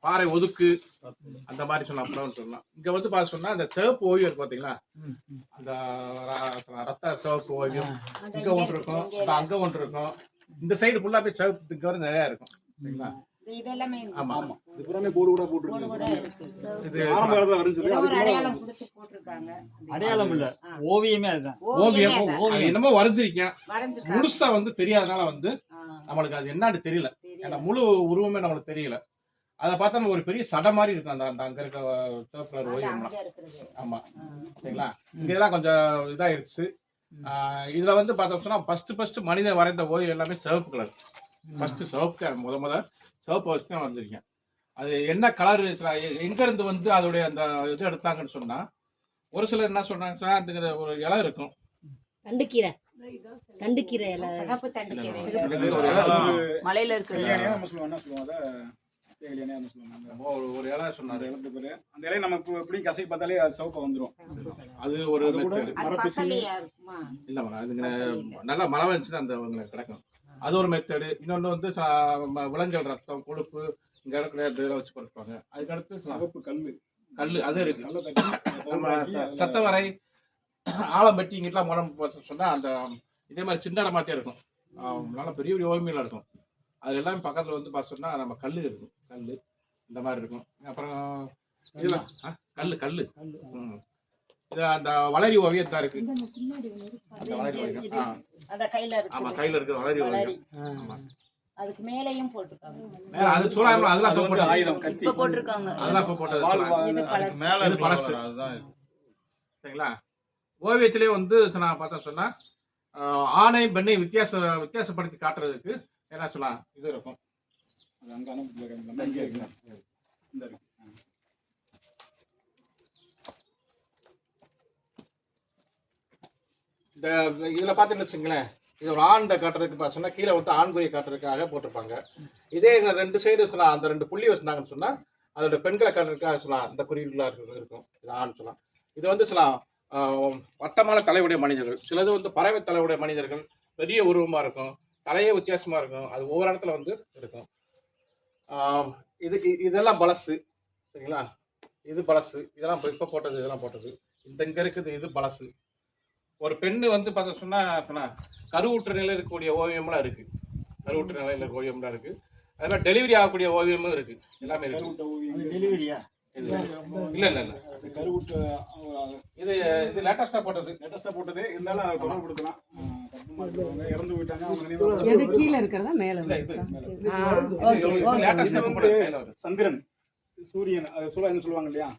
பாறை ஒதுக்கு அந்த மாதிரி சொல்லலாம். இங்க வந்து பார்த்து சொன்னா அந்த சிவப்பு ஓவியம் இருக்கு பாத்தீங்களா, அந்த ரத்த சிவப்பு ஓவியம் இங்க ஒன்று இருக்கும், அங்க ஒன்று இருக்கும். இந்த சைடு ஃபுல்லா போய் சிவப்பு இங்க வரை நிறைய இருக்கும் சரிங்களா. ஆமா ஆமா, இது புறமே கோடு கூட போட்டுருக்கு. இது ஆரம்ப காலத்துல வரைஞ்சது, அதுக்கு அடையாளம் கொடுத்து போட்டுருக்காங்க. அடையாளம் இல்ல, ஓவியமே அதுதான். ஓவியம் என்னமோ வரைஞ்சிருக்கேன், முழுசா வந்து தெரியாதனால வந்து நம்மளுக்கு அது என்னன்னு தெரியல. ஏன்னா முழு உருவமே நம்மளுக்கு தெரியல. அதை பார்த்தா ஒரு பெரிய சடை மாதிரி இருக்கும் அந்த அங்க இருக்க சிவப்பு கலர் ஓவியம்லாம். ஆமா சரிங்களா. இங்கெல்லாம் கொஞ்சம் இதாயிருச்சு. இதுல வந்து பார்த்தோம்னா ஃபர்ஸ்ட் மனிதன் வரைந்த ஓவியம் எல்லாமே சிவப்பு கலர். ஃபர்ஸ்ட் சிவப்பு முத சிவப்பு வச்சு தான் வரைஞ்சிருக்கேன். அது என்ன கலர் எங்க இருந்து வந்து அதோடைய அந்த இது எடுத்தாங்கன்னு சொன்னா, ஒரு சிலர் என்ன சொன்னாங்கன்னா அந்த ஒரு இலை இருக்கும், தண்டுக்கீரை மலையில இருக்கு ஒரு இலை சொன்னாரு. அந்த இலையை நம்ம இப்படி கசை பார்த்தாலே சிவப்பு வந்துடும். அது ஒரு இல்ல நல்லா மழை வந்துச்சுன்னா அந்த கிடைக்கும். அது ஒரு மெத்தடு. இன்னொன்று வந்து விலங்குகள் ரத்தம் கொழுப்பு இங்க இருக்கிற வச்சு கொடுப்பாங்க. அதுக்கடுத்து சிவப்பு கல் அது இருக்கு. நம்ம சத்தவரை ஆலம்பட்டி இங்கிட்டலாம் முடம் சொன்னா அந்த இதே மாதிரி சின்ன மாட்டே இருக்கும். நல்லா பெரிய பெரிய ஓவியங்களாக இருக்கும். அது எல்லாமே பக்கத்துல வந்து பார்த்து சொன்னா நம்ம கல் இருக்கும், கல் இந்த மாதிரி இருக்கும். அப்புறம் இதெல்லாம் கல் இது அந்த வளரி ஓவியம் தான் இருக்கு. அந்த வளரி ஓவியம் ஆமா கையில இருக்கு வளரி ஓவியம். அதுக்கு மேலையும் போட்டுருக்காங்க. மேல அது சூழாம அதெல்லாம் போட்டு ஆயுதம் கத்தி இப்ப போட்டுருக்காங்க. அதெல்லாம் இப்ப போட்டது. அதுக்கு மேல இது பழசு. அதுதான் சரிங்களா. ஓவியத்திலே வந்து நான் பார்த்தா சொன்னா ஆணை பெண்ணை வித்தியாசப்படுத்தி காட்டுறதுக்கு என்ன சொல்லலாம் இது இருக்கும். அது அங்க அனுப்பிட்டு இங்க இருக்கு. இந்த இருக்கு. இந்த இதுல பாத்தீங்கன்னு வச்சுங்களேன், இது ஒரு ஆண் காட்டுறதுக்கு சொன்னா கீழே வந்து ஆண்குறியை காட்டுறதுக்காக போட்டிருப்பாங்க. இதே ரெண்டு சைடு சொல்லலாம் அந்த ரெண்டு புள்ளி வச்சிருந்தாங்கன்னு சொன்னா அதோட பெண்களை காட்டுறதுக்காக சொல்லலாம் இந்த குறியீடுகளா இருக்கும். இது ஆண் சொல்லலாம். இது வந்து சொல்லலாம் வட்டமான தலையுடைய மனிதர்கள், சிலது வந்து பறவை தலையுடைய மனிதர்கள், பெரிய உருவமா இருக்கும், தலையே வித்தியாசமா இருக்கும். அது ஒவ்வொரு இடத்துல வந்து இருக்கும். இதுக்கு இதெல்லாம் பழசு சரிங்களா. இது பழசு, இதெல்லாம் இப்ப போட்டது, இதெல்லாம் போட்டது. இந்த இங்க இருக்குது இது பழசு. ஒரு பெண்ணு வந்து பார்த்த சொன்னா கருவுற்ற நிலையில் இருக்கக்கூடிய ஓவியம்லாம் இருக்கு. கருவுற்ற நிலையில் இருக்க ஓவியம்லாம் இருக்கு. அதே மாதிரி டெலிவரி ஆகக்கூடிய ஓவியமும் இருக்கு. எல்லாமே டெலிவரியா இல்ல இது இது லேட்டஸ்டா போட்டது. இருந்தாலும் குரல் கொடுக்கலாம். இறந்து போயிட்டாங்க. எது கீழ இருக்கறதா மேல இது சந்திரன் சூரியன் சூரியன் சொல்லுவாங்க இல்லையா,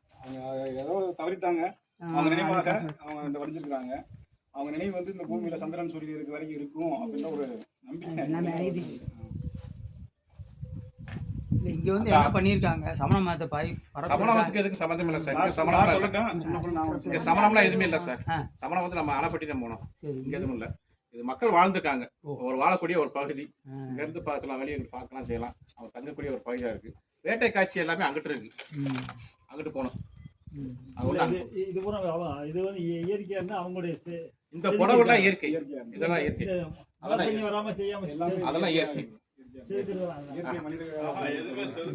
ஏதோ தவறிட்டாங்க. அவங்க நினைவாக அவங்க இந்த வரைஞ்சிருக்காங்க. அவங்க நினைவு வந்து இந்த பூமியில சந்திரன் சூரியன் இருக்க வரைக்கும் இருக்கும் அப்படின்ற ஒரு நம்பிக்கை. இங்க வந்து என்ன பண்ணிருக்காங்க, சமண மதத்தை சமணத்துக்கு எதுக்கு சம்பந்தம் இல்லை சார். சமணம்லாம் எதுவுமே இல்லை சார். சமணம் வந்து நம்ம அணைப்பட்டி தான் போனோம், இங்க எதுவும் இல்லை. இது மக்கள் வாழ்ந்துட்டாங்க, ஒரு வாழக்கூடிய ஒரு பகுதி. இங்க இருந்து பார்க்கலாம், வெளியே பார்க்கலாம், செய்யலாம். அவங்க தங்கக்கூடிய ஒரு பகுதியா இருக்கு. வேட்டை காட்சி எல்லாமே அங்கிட்டு இருக்கு, அங்கிட்டு போனோம். இது வந்து இயற்கையா அவங்களுடைய இந்த புடவைலாம் இயற்கை, இதெல்லாம் இயற்கை, அதெல்லாம் இயற்கை.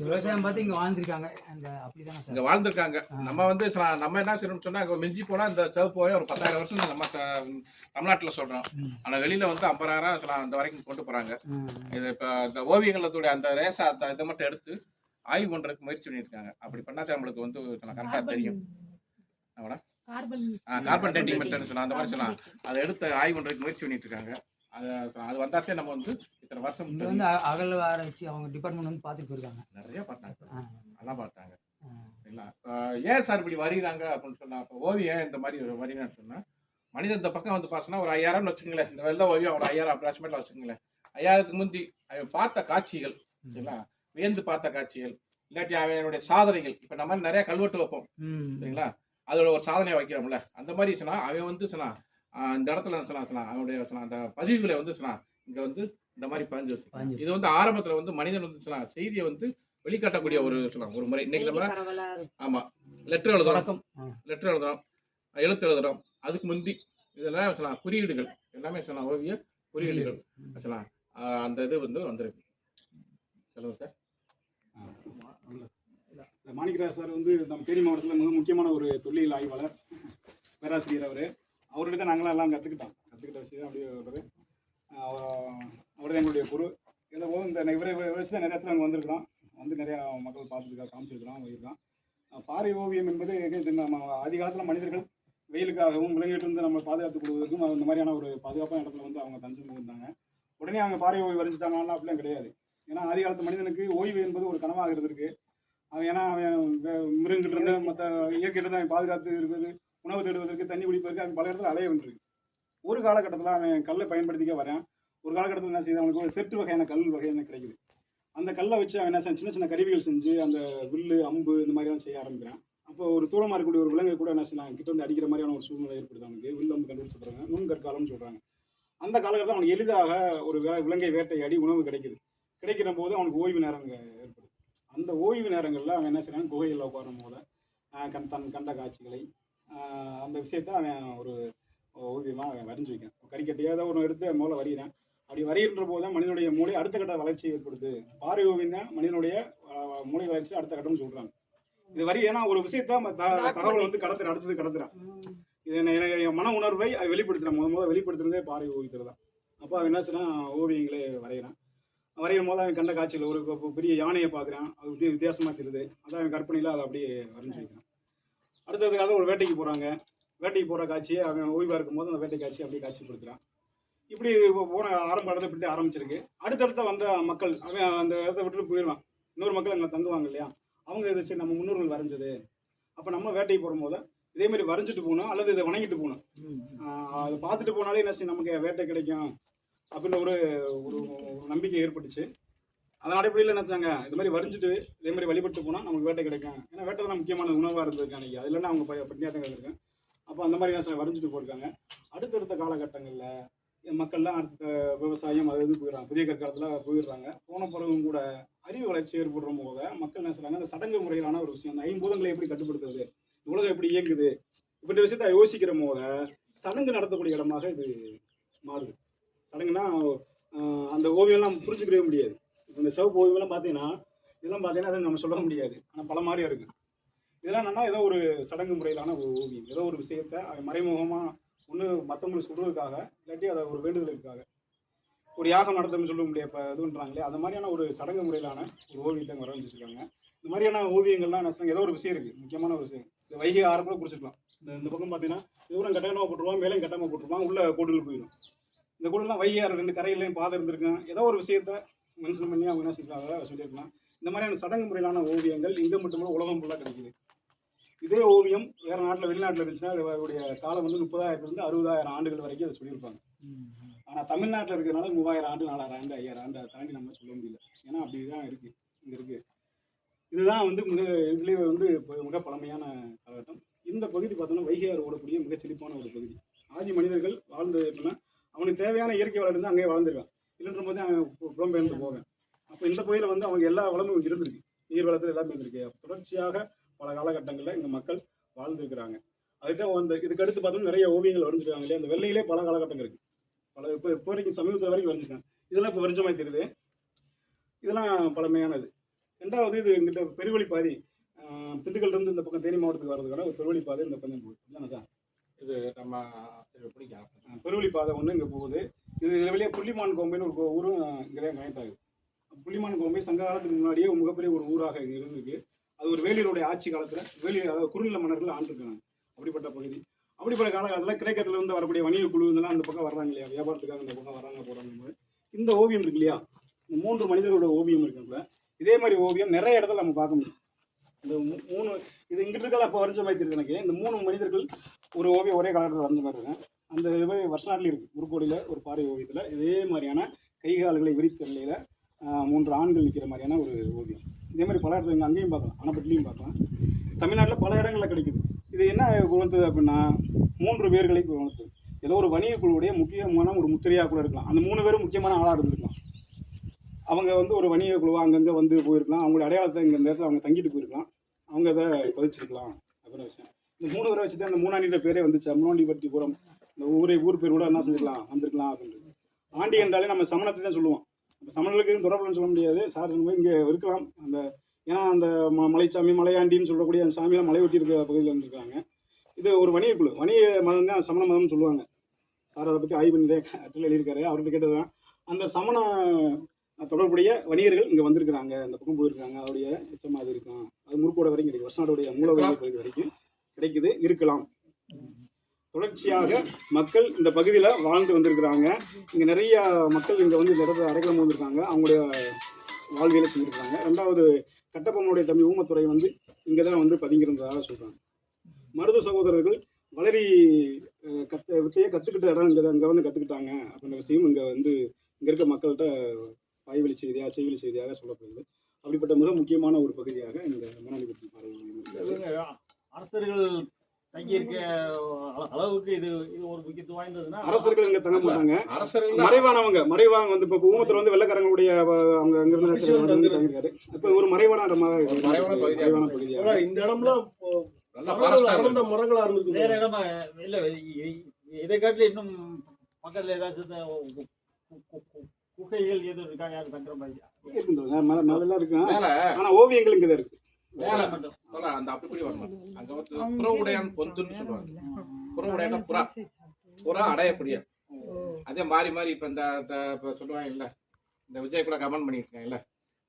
விவசாயம் பார்த்து இங்க வாழ்ந்துருக்காங்க, இங்க வாழ்ந்துருக்காங்க. நம்ம வந்து நம்ம என்ன செய்யணும்னு சொன்னா மிஞ்சி போனா இந்த சிவப்பு போய் ஒரு 10,000 வருஷம் நம்ம தமிழ்நாட்டுல சொல்றோம். ஆனா வெளியில வந்து 50,000 அந்த வரைக்கும் கொண்டு போறாங்க. இது இப்ப இந்த ஓவியங்களோட அந்த ரேசா இதை மட்டும் எடுத்து ஆய்வு பண்றதுக்கு முயற்சி பண்ணிருக்காங்க. அப்படி பண்ணாதான் நம்மளுக்கு வந்து கரெக்டா தெரியும். கார்பன் டேட்டிங் மெத்தட் சொன்னா அந்த மாதிரி சொன்னா அதை எடுத்து ஆய்வு பண்றதுக்கு முயற்சி பண்ணிட்டு இருக்காங்க. அது வந்தாச்சே நம்ம வந்து இத்தனை வருஷம் வந்து அகல ஆராய்ச்சி அவங்க டிபார்ட்மெண்ட் வந்து பார்த்துட்டு போயிருக்காங்க, நிறைய பார்த்தாங்க, அதெல்லாம் பார்த்தாங்க சரிங்களா. ஏன் சார் இப்படி வருகிறாங்க அப்படின்னு சொன்னா, ஓவியம் இந்த மாதிரி வருகிறான்னு சொன்னா மனிதன் இந்த பக்கம் வந்து பார்த்தோன்னா ஒரு 5,000 வச்சுங்களேன். இந்த வெள்ள ஓவியம் ஒரு 5,000 அப்ராக்சிமேட்ல வச்சுங்களேன். 5,000க்கு முந்தி பார்த்த காட்சிகள் சரிங்களா, வியந்து பார்த்த காட்சிகள், இல்லாட்டி அவனுடைய சாதனைகள். இப்ப நம்ம நிறைய கல்வெட்டு வைப்போம் சரிங்களா, அதோட ஒரு சாதனையை வைக்கிறோம்ல, அந்த மாதிரி சொன்னா அவன் வந்து சொன்னா இந்த இடத்துல சொன்னா அவனுடைய அந்த பதிவுகளை வந்து சொன்னா இங்க வந்து இந்த மாதிரி பதிஞ்சு வச்சு. இது வந்து ஆரம்பத்துல வந்து மனிதன் வந்து சொன்னா செய்தியை வந்து வெளிக்காட்டக்கூடிய ஒரு ஒரு முறை. இன்னைக்கு நம்ம ஆமா லெட்டர் எழுதுறோம், எழுத்து எழுதுறோம். அதுக்கு முந்தி இதெல்லாம் சொன்னா குறியீடுகள் எல்லாமே சொன்னா ஓவிய குறியீடுகள் சொன்னா அந்த இது வந்து வந்திருக்கு. சொல்லுங்க சார். மாணிக்கராஜ் சார் வந்து நம்ம தேனி மாவட்டத்தில் மிக முக்கியமான ஒரு தொல்லியல் ஆய்வாளர், பேராசிரியர். அவர்கிட்ட தான் நாங்களாம் எல்லாம் கற்றுக்கிட்ட விஷயம் அப்படியே வருது. அவர் தான் எங்களுடைய குரு. இதில் போது இந்த இவரை வச்சு தான் நிறைய இடத்துல நாங்கள் வந்திருக்கிறோம், வந்து நிறையா மக்கள் பார்த்துருக்கோம், காமிச்சிருக்கிறோம், போயிருக்கோம். பாறை ஓவியம் என்பது நம்ம ஆதி காலத்தில் மனிதர்கள் வெயிலுக்காகவும் விலங்கிலிருந்து நம்ம பாதுகாத்துக் கொள்வதற்கும் இந்த மாதிரியான ஒரு பாதுகாப்பான இடத்துல வந்து அவங்க தஞ்சம் புகுந்தாங்க. உடனே அவங்க பாறை ஓய்வு வரைஞ்சிட்டாங்கன்னா அப்படிலாம் கிடையாது. ஏன்னா ஆதி காலத்து மனிதனுக்கு ஓய்வு என்பது ஒரு கனவாக இருந்திருக்கு. அவன் ஏன்னா அவன் மிருகங்கிட்ட இருந்து மற்ற இயற்கையிலிருந்து அவன் பாதுகாத்து இருக்குது, உணவு தேடுவதற்கு, தண்ணி குடிப்பதற்கு அவன் பல இடத்துல அலைய வேண்டியிருக்கு. ஒரு காலகட்டத்தில் அவன் கல்லை பயன்படுத்திக்க வரேன். ஒரு காலகட்டத்தில் என்ன செய்யுது, அவனுக்கு ஒரு செட்டு வகையான கல் வகையான கிடைக்குது. அந்த கல்லை வச்சு அவன் என்ன சின்ன சின்ன கருவிகள் செஞ்சு அந்த வில்லு, அம்பு இந்த மாதிரிலாம் செய்ய ஆரம்பிக்கிறான். அப்போ ஒரு தூரமாக இருக்கக்கூடிய ஒரு விலங்கை கூட என்ன செய்யலாம், கிட்ட வந்து அடிக்கிற மாதிரியான ஒரு சூழ்நிலை ஏற்படுது. அவனுக்கு வில்லு, அம்பு கண்டுபிடிச்சு சொல்கிறாங்க, நுண்கற்காலம்னு சொல்கிறாங்க. அந்த காலகட்டத்தில் அவனுக்கு எளிதாக ஒரு விலங்கை வேட்டையாடி உணவு கிடைக்கிற போது அவனுக்கு ஓய்வு நேரங்கள் ஏற்படுது. அந்த ஓய்வு நேரங்களில் அவன் என்ன செய்யறான், குகையில் உட்காரும் போது தன் கண்ட காட்சிகளை அந்த விஷயத்த அவன் ஒரு ஓவியமாக அவன் வரைஞ்சி வைக்கான். கறிக்கட்டையாக ஏதோ ஒன்று எடுத்து முதல்ல வரைகிறான். அப்படி வரைகின்ற போது தான் மனிதனுடைய மூளை அடுத்த கட்ட வளர்ச்சி ஏற்படுது. பாறை ஓவியம் தான் மனிதனுடைய மூளை வளர்ச்சி அடுத்த கட்டம்னு சொல்கிறாங்க. இது ஏன்னா ஒரு விஷயத்த தகவல் வந்து அடுத்தது கடத்துறான். இது மன உணர்வை அதை வெளிப்படுத்துகிறான். முதல்ல வெளிப்படுத்துறதே பாறை ஓவியத்தில் தான். அப்போ அவன் என்ன செய்யறான், ஓவியங்களே வரைகிறான். வரையும் போது அவன் கண்ட காட்சியில் ஒரு பெரிய யானையை பார்க்குறான், அது வித்தியாசமாக தெரியுது. அதான் அவன் கற்பனையில் அதை அப்படியே வரைஞ்சி வைக்கிறான். அடுத்ததுக்காக ஒரு வேட்டைக்கு போகிற காட்சியை அவன் ஓய்வாக இருக்கும்போது அந்த வேட்டை காட்சியை அப்படியே காட்சிப்படுத்துகிறான். இப்படி போன ஆரம்ப இடத்துல இப்படி ஆரம்பிச்சிருக்கு. அடுத்தடுத்த வந்த மக்கள் அவன் அந்த இடத்த விட்டுட்டு போயிடுவான். இன்னொரு மக்கள் அங்கே தங்குவாங்க இல்லையா, அவங்க இதை சரி நம்ம முன்னோர்கள் வரைஞ்சது, அப்போ நம்ம வேட்டைக்கு போகும்போது இதே மாதிரி வரைஞ்சிட்டு போகணும், அல்லது இதை வணங்கிட்டு போகணும். அதை பார்த்துட்டு போனாலே என்ன செய்யும், நமக்கு வேட்டை கிடைக்கும் அப்படின்ற ஒரு ஒரு நம்பிக்கை ஏற்பட்டுச்சு. அதன் அடிப்படையில் நினைச்சாங்க, இது மாதிரி வரைஞ்சிட்டு இதே மாதிரி வழிபட்டு போனால் நமக்கு வேட்டை கிடைக்கும். ஏன்னா வேட்டை தான் முக்கியமான உணவாக இருந்திருக்கு அன்றைக்கி. அது இல்லைன்னா அவங்க பட்டினியாத்தங்கள் இருக்கேன். அப்போ அந்த மாதிரி என்ன வரைஞ்சிட்டு போயிருக்காங்க. அடுத்தடுத்த காலகட்டங்களில் மக்கள்லாம் அடுத்த விவசாயம் அது போயிடுறாங்க, புதிய கற்காலத்தில் போயிடுறாங்க. போன பிறகும் கூட அறிவு வளர்ச்சி ஏற்படுற போது மக்கள் என்ன சொல்கிறாங்க, அந்த சடங்கு முறையிலான ஒரு விஷயம், அந்த ஐம்பூதங்களை எப்படி கட்டுப்படுத்துறது, உலகம் எப்படி இயங்குது, இப்படி விஷயத்தை யோசிக்கிற போது சடங்கு நடத்தக்கூடிய இடமாக இது மாறுது. சடங்குனா அந்த ஓவியம்லாம் புரிஞ்சுக்கவே முடியாது. இப்போ இந்த சிவப்பு ஓவியம்லாம் பார்த்தீங்கன்னா இதெல்லாம் பார்த்தீங்கன்னா அதை நம்ம சொல்ல முடியாது. ஆனால் பல மாதிரியா இருக்குது. இதெல்லாம் என்னன்னா ஏதோ ஒரு சடங்கு முறையிலான ஒரு ஓவியம், ஏதோ ஒரு விஷயத்தை மறைமுகமாக ஒன்று மற்றவங்களுக்கு சொல்றதுக்காக, இல்லாட்டி அதை ஒரு வேண்டுதலுக்காக ஒரு யாகம் நடத்தணும்னு சொல்ல முடியாது. இப்போ இதுன்றாங்களே அந்த மாதிரியான ஒரு சடங்கு முறையிலான ஒரு ஓவியத்தை வரைஞ்சிருக்காங்க. இந்த மாதிரியான ஓவியங்கள்லாம் என்ன ஏதோ ஒரு விஷயம் இருக்குது, முக்கியமான ஒரு விஷயம். இந்த வைகை ஆரம்பத்தில் குறிச்சிருக்கலாம். இந்த பக்கம் பார்த்தீங்கன்னா இதுவும் கட்டணமாக போட்டுருவான், மேலேயும் கட்டமாக போட்டுருவான், உள்ள கோடுகள் போயிடும். இந்த கோடுலாம் வைகையார் 2 கரையிலையும் பாதை இருந்திருக்கும். ஏதோ ஒரு விஷயத்த மென்ஷன் பண்ணி அவங்க என்ன செஞ்சுருக்காங்க சொல்லியிருக்கலாம். இந்த மாதிரியான சடங்கு முறையிலான ஓவியங்கள் இங்கே மட்டுமே உலகம் ஃபுல்லாக கிடைக்குது. இதே ஓவியம் வேறு நாட்டில் வெளிநாட்டில் இருந்துச்சுன்னா அதோடைய காலம் வந்து 30,000 to 60,000 ஆண்டுகள் வரைக்கும் அதை சொல்லியிருப்பாங்க. ஆனால் தமிழ்நாட்டில் இருக்கிறதுனால 3000 ஆண்டு, 4000 ஆண்டு, 5000 ஆண்டு தாண்டி நம்ம சொல்ல முடியல. ஏன்னா அப்படி தான் இருக்குது, இங்கே இருக்குது. இதுதான் வந்து இதுலேயே வந்து மிக பழமையான காலகட்டம். இந்த பகுதி பார்த்தோன்னா வைகையார் ஓடக்கூடிய மிக செழிப்பான ஒரு பகுதி. ஆதி மனிதர்கள் வாழ்ந்ததுன்னா அவனுக்கு தேவையான இயற்கை வளம் இருந்து அங்கேயே வாழ்ந்துருக்கான். இல்லைன்ற போது அவன் புலம்பெயர்ந்து போவேன். அப்போ இந்த பகுதியில் வந்து அவங்க எல்லா வளமும் இருந்திருக்கு, நீர் வளத்தில் எல்லாமே இருந்திருக்கு. தொடர்ச்சியாக பல காலகட்டங்களில் இங்கே மக்கள் வாழ்ந்துருக்கிறாங்க. அதுதான் வந்து இதுக்கு அடுத்து பார்த்தோம்னா நிறைய ஓவியங்கள் வரைஞ்சிருக்காங்க இல்லையா. அந்த வெள்ளையிலே பல காலகட்டங்கள் இருக்குது. பல இப்போ வரைக்கும் சமீபத்தில் வரைக்கும் வரைஞ்சிருக்காங்க. இதெல்லாம் இப்போ வரைஞ்ச மாதிரி தெரியுது. இதெல்லாம் பழமையானது. ரெண்டாவது இது எங்கிட்ட பெருவழி பாதை, திண்டுக்கல்லிருந்து இந்த பக்கம் தேனி மாவட்டத்துக்கு வர்றதுக்கான ஒரு பெருவழி பாதை இந்த பக்கம் போகுது. இதுதானே சார், இது நம்ம பிடிக்கும் பெருவழி பாதை ஒன்று இங்கே போகுது. இது வெளியே புள்ளிமான் கோம்பைன்னு ஒரு ஊரும் இங்கே கனெக்ட் ஆகுது. புள்ளிமான் கோம்பை சங்க காலத்துக்கு முன்னாடியே மிகப்பெரிய ஒரு ஊராக இங்கே இருந்திருக்கு. அது ஒரு வேலியருடைய ஆட்சி காலத்தில் அதாவது குறுநில மன்னர்கள் ஆண்டிருக்காங்க. அப்படிப்பட்ட பகுதி. அப்படிப்பட்ட காலகட்டத்தில் கிரேக்கத்தில் வந்து வரக்கூடிய வணிக குழு இதெல்லாம் அந்த பக்கம் வர்றாங்க இல்லையா, வியாபாரத்துக்காக அந்த பக்கம் வர்றாங்க போகிறாங்க. இந்த ஓவியம் இருக்கு இல்லையா, 3 மனிதர்களோட ஓவியம் இருக்குல்ல, இதே மாதிரி ஓவியம் நிறைய இடத்துல நம்ம பார்க்க முடியும். இந்த 3 இது இங்கிட்டு இருக்கலாம் அப்போ வரைஞ்ச மாதிரி இருக்கு எனக்கு. இந்த 3 மனிதர்கள் ஒரு ஓவியம் ஒரே காலத்தில் வரைஞ்ச மாதிரி இருக்கேன். அந்த இது வருஷநாட்டில் இருக்குது. முருக்கோடியில் ஒரு பாறை ஓவியத்தில் இதே மாதிரியான கைகால்களை விரித்த நிலையில் 3 ஆண்கள் நிற்கிற மாதிரியான ஒரு ஓவியம். இதே மாதிரி பல இடத்துல இங்கே அங்கேயும் பார்க்கலாம், அணைப்பட்டிலையும் பார்க்கலாம். தமிழ்நாட்டில் பல இடங்களில் கிடைக்குது. இது என்ன குணத்துது அப்படின்னா 3 பேர்களை குணத்துது. ஏதோ ஒரு வணிக குழுவுடைய முக்கியமான ஒரு முத்திரையாக கூட இருக்கலாம். அந்த 3 பேரும் முக்கியமான ஆளாக இருந்திருக்கலாம். அவங்க வந்து ஒரு வணிக குழுவாக அங்கங்கே வந்து போயிருக்கலாம். அவங்களுடைய அடையாளத்தை இங்கே இந்த இடத்துல அவங்க தங்கிட்டு போயிருக்கலாம். அவங்க அதை பதிச்சிருக்கலாம் அப்படின்னு விஷயம். இந்த 3 பேரை வச்சு தான் இந்த மூணாண்டின்ற பேரே வந்துச்சு. அம்மாண்டிபட்டிபுரம் இந்த ஊர் பேர் கூட என்ன செஞ்சுக்கலாம் வந்திருக்கலாம் அப்படின்றது. ஆண்டி என்றாலே நம்ம சமணத்தை தான் சொல்லுவோம். நம்ம சமணர்களுக்கு தொடர்புன்னு சொல்ல முடியாது. சார் இங்கே இருக்கலாம், அந்த ஏன்னா அந்த மலைச்சாமி மலையாண்டின்னு சொல்லக்கூடிய அந்த சாமியெல்லாம் மலை ஒட்டி இருக்கிற பகுதியில் இருந்திருக்காங்க. இது ஒரு வணிக குழு, வணிக மதம் தான் சமண மதம்னு சொல்லுவாங்க. சார் அதை பற்றி ஆய்வு பண்ணி கட்டில் எழுதியிருக்காரு. அவர்கிட்ட கேட்டது தான் அந்த சமண தொடர்புடைய வணிகர்கள் இங்கே வந்திருக்கிறாங்க, அந்த பக்கம் போயிருக்காங்க, அவருடைய எச்சமாக அது இருக்கும். அது முறுக்கோட வரைக்கும் கிடைக்கும், வருஷநாடுடைய மூல பகுதி வரைக்கும் கிடைக்குது, இருக்கலாம். தொடர்ச்சியாக மக்கள் இந்த பகுதியில் வாழ்ந்து வந்திருக்கிறாங்க. இங்கே நிறைய மக்கள் இங்கே வந்து இந்த இடத்துல அடைக்கலம் வந்திருக்காங்க, அவங்களுடைய வாழ்வியலை செஞ்சுருக்காங்க. ரெண்டாவது, கட்டபொம்மனுடைய தம்பி ஊமத்துறை வந்து இங்கே தான் வந்து பதுங்கியிருந்ததாக சொல்கிறாங்க. மருது சகோதரர்கள் வளரி வித்தையை கற்றுக்கிட்ட இடம் இங்கே தான், இங்கே வந்து கற்றுக்கிட்டாங்க அப்படின்ற விஷயம் இங்கே வந்து இங்கே இருக்க மக்கள்கிட்ட வாய்வெளி செய்தியாக செய்வெளி செய்தியாக சொல்லப்படுது. அப்படிப்பட்ட மிக முக்கியமான ஒரு பகுதியாக இந்த மணாலிபுரம் பாறை. அரசர்கள் தங்கியிருக்க அளவுக்கு இது ஒரு முக்கியத்துவம் வாய்ந்ததுன்னா, அரசர்கள் இங்கே தங்க மாட்டாங்க, அரசர்கள் மறைவானவங்க வந்து இப்போ ஊமத்தில் வந்து வெள்ளக்காரங்களுடைய அவங்க அங்கிருந்து தங்கியிருக்காரு. இப்போ ஒரு மறைவான பகுதியாக இந்த இடம்லாம் மரங்களா இருந்தது. வேற இடமா இல்ல, இதை காட்டில இன்னும் பக்கத்துல ஏதாச்சும் குகைகள் எதுவும் இருக்கா? யாரும் தங்குற மாதிரி அதெல்லாம் இருக்கு. ஆனா ஓவியங்கள் இங்கே தான் இருக்கு. அந்த அப்படி வரணும். அங்க வந்து புறவுடையான் பொந்துன்னு சொல்லுவாங்க. புறவுடையான புறா, புறா அடையக்கூடிய. அதே மாறி மாறி இப்ப இந்த சொல்லுவாங்க இல்ல, இந்த விஜய் கூட கமெண்ட் பண்ணிருக்காங்க இல்ல,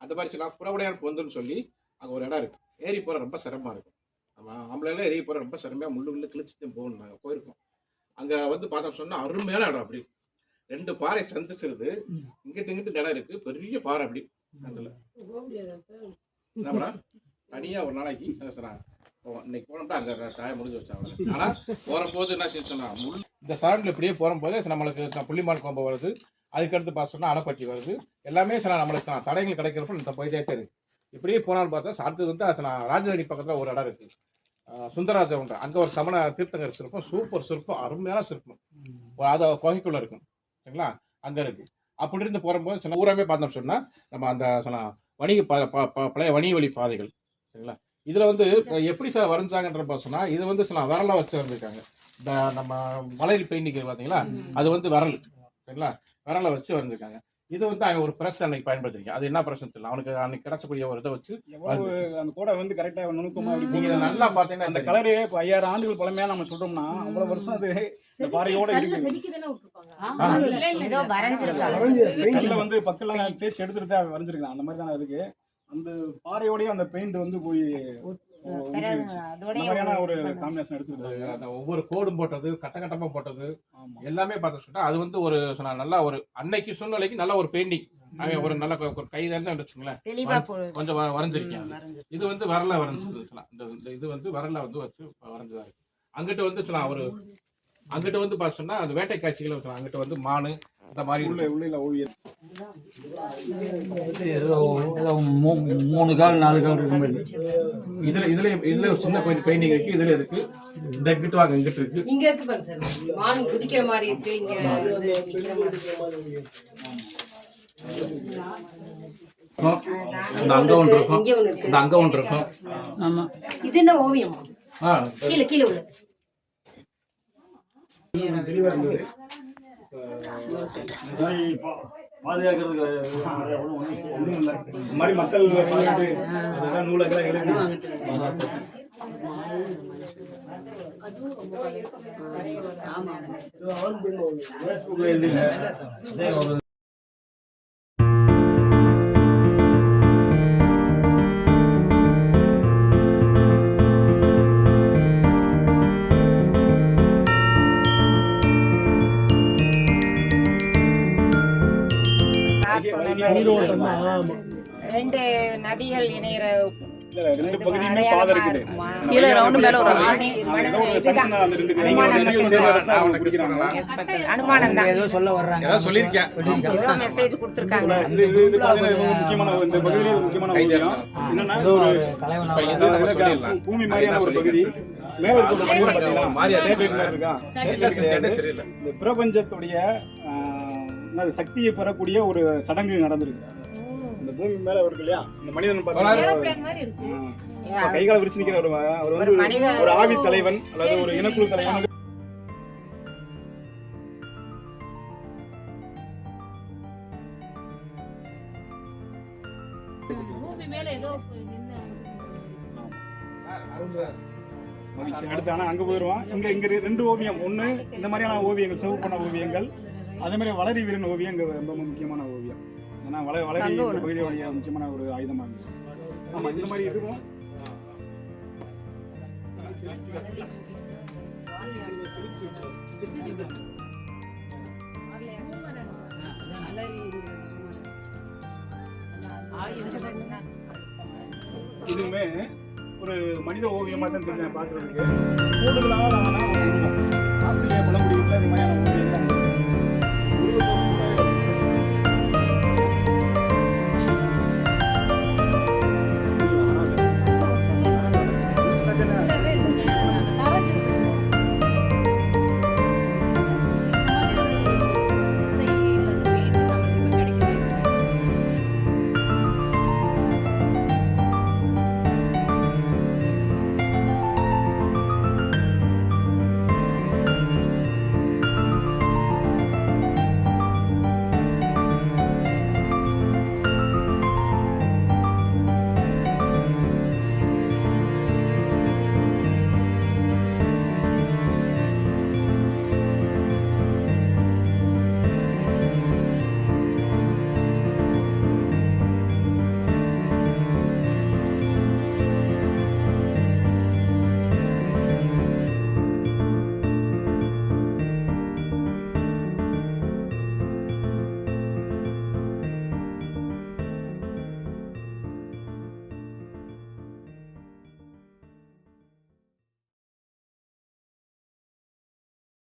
அந்த மாதிரி சொல்லலாம். புறவுடையான் பொந்துன்னு சொல்லி அங்க ஒரு இடம் இருக்கு. ஏறி போற ரொம்ப சிரமமா இருக்கும். நம்ம ஆம்பளைல ஏறி போற ரொம்ப சிரமமா முள்ளு கிழிச்சுட்டு போகணும். நாங்க போயிருக்கோம். அங்க வந்து பார்த்தோம் சொன்னா அருமையான இடம். அப்படி 2 பாறை சந்திச்சிருது, இங்கிட்டு இங்கிட்டு இடம் இருக்கு, பெரிய பாறை. அப்படி அதுல என்ன தனியா ஒரு நாளைக்கு இன்னைக்கு போனோம்னா அங்க சாயம் முடிஞ்சு வச்சாங்க. ஆனா போகும்போது என்ன சொன்னா, இந்த சாரண்டில் இப்படியே போகும்போது நம்மளுக்கு புள்ளிமான் கோம்பை வருது, அதுக்கடுத்து பார்த்தோம்னா அணைப்பட்டி வருது, எல்லாமே சில நம்மளுக்கு தடைகள் கிடைக்கிறப்ப இந்த போயிட்டே இருக்கு. இப்படியே போனாலும் பார்த்தா அடுத்தது வந்து ராஜதானி பக்கத்துல ஒரு இடம் இருக்கு, சுந்தரராஜ உண்டு. அங்க ஒரு சமண தீர்த்தங்கர் சிற்பம், சூப்பர் சிற்பம், அருமையான சிற்பம், அது குகைக்குள்ள இருக்கும் சரிங்களா, அங்க இருக்கு. அப்படி இருந்து போகும்போது சில ஊராமே பார்த்தோம் சொன்னா நம்ம அந்த வணிக பழைய வணிக வழி பாதைகள் சரிங்களா. இதுல வந்து எப்படி சார் வரைஞ்சாங்கன்ற சொன்னா, இது வந்து விரலா வச்சு வரைஞ்சிருக்காங்க. இந்த நம்ம மலையில் பெயிண்டிங் பாத்தீங்களா, அது வந்து விரல் சரிங்களா, விரலை வச்சு வரைஞ்சிருக்காங்க. இது வந்து அவன் ஒரு பிரஸ் அன்னைக்கு பயன்படுத்திருக்கேன். அது என்ன பிரச்சனை தெரியல, அவனுக்கு அன்னைக்கு கிடைச்சக்கூடிய ஒரு இதை வச்சு அந்த கோடை வந்து கரெக்டா நுணுக்கமா. நீங்க நல்லா பாத்தீங்கன்னா அந்த கலரு இப்போ 5000 ஆண்டுகள் பழமையா நம்ம சொல்றோம்னா அவ்வளவு வருஷம் அது இந்த பாறையோட இருக்கு. கல்ல வந்து பக்கெல்லாம் தேய்ச்சி எடுத்துட்டு தான் வரைஞ்சிருக்கலாம். அந்த மாதிரி தான் இருக்கு. அந்த பாறையோடய அந்த பெயிண்ட் வந்து போய் ஒரு காம்பினேஷன் எடுத்துருக்காங்க. ஒவ்வொரு கோடும் போட்டது, கட்டமா போட்டது, எல்லாமே பார்த்து அது வந்து ஒரு நல்ல ஒரு அன்னைக்கு சூழ்நிலைக்கு நல்ல ஒரு பெயிண்டிங். அவன் ஒரு நல்ல ஒரு கையில வச்சுங்களேன், கொஞ்சம் வரைஞ்சிருக்கேன். இது வந்து வரல வரைஞ்சது. இந்த இது வந்து வரல வந்து வச்சு வரைஞ்சதா இருக்கு. அங்கிட்ட வந்து ஒரு அங்கிட்ட வந்து பார்த்தோம்னா அந்த வேட்டை காட்சிகள் அங்கிட்ட வந்து மானு இந்த மாதிரி உள்ள ஓவியம் 3 கால் 4 கால் இருக்கு. இதுல ஒரு சின்ன பெயிண்டிங் இருக்கு. இதுல இருக்கு, இந்த கிட்ட வாங்க, இங்கிட்டு இருக்கு, இங்க இருக்கு பாருங்க சார், மான் குதிக்கிற மாதிரி இருக்கு. இங்க இந்த அங்க ஒன்று இருக்கும், இந்த அங்க ஒன்று இருக்கும். ஆமா, இது என்ன ஓவியமா? கீழே உள்ள தெளிவா இருந்தது. பாதுகாக்கிறதுக்கு ஒன்றும் இல்லை. இந்த மாதிரி மக்கள் பார்த்துட்டு அதெல்லாம் நூலகெல்லாம் எழுதி ரெண்டு நதிகள் இணைகிற 2 பகுதியுமே பாதை இருக்குது. கீழே ரவுண்ட் மேல ஒரு அனுமானம் தான் ஏதோ சொல்ல வர்றாங்க, ஏதோ சொல்லிருக்கேன், ஏதோ மெசேஜ் கொடுத்திருக்காங்க. இது பாத்தீங்கன்னா முக்கியமான இந்த பகுதியிலே ஒரு முக்கியமான விஷயம் என்னன்னா, பூமி மாதிரியான ஒரு பகுதி மேல இந்த பிரபஞ்சத்துடைய சக்தியை பெறக்கூடிய ஒரு சடங்கு நடந்திருக்கு. இந்த பூமி மேல இருக்கு இல்லையா, இந்த மனிதன் கைகால விரிச்சு நிக்கிற அவர் வந்து ஒரு ஆவி தலைவன் அல்லது ஒரு இனக்குழு தலைவன். பூமி மேல ஏதோ மகிழ்ச்சி. அடுத்து ஆனால் அங்கே போயிடுவோம். இங்கே 2 ஓவியம். ஒன்று இந்த மாதிரியான ஓவியங்கள், சிவப்பான ஓவியங்கள், அதே மாதிரி வளரி வீரன் ஓவியம் இங்கே ரொம்ப முக்கியமான ஓவியம். ஏன்னா வளரி இந்த பகுதியோடைய முக்கியமான ஒரு ஆயுதமாக இருந்துச்சு. ஆமாம், இந்த மாதிரி இருக்கும். இதுவுமே ஒரு மனித ஓவியமாக தான் தெரிஞ்சேன் பார்க்கறதுக்கு. கூடுதலாக ஆஸ்திரேலியா பழங்குடியில் இந்த மாதிரியான ஓவியங்கள்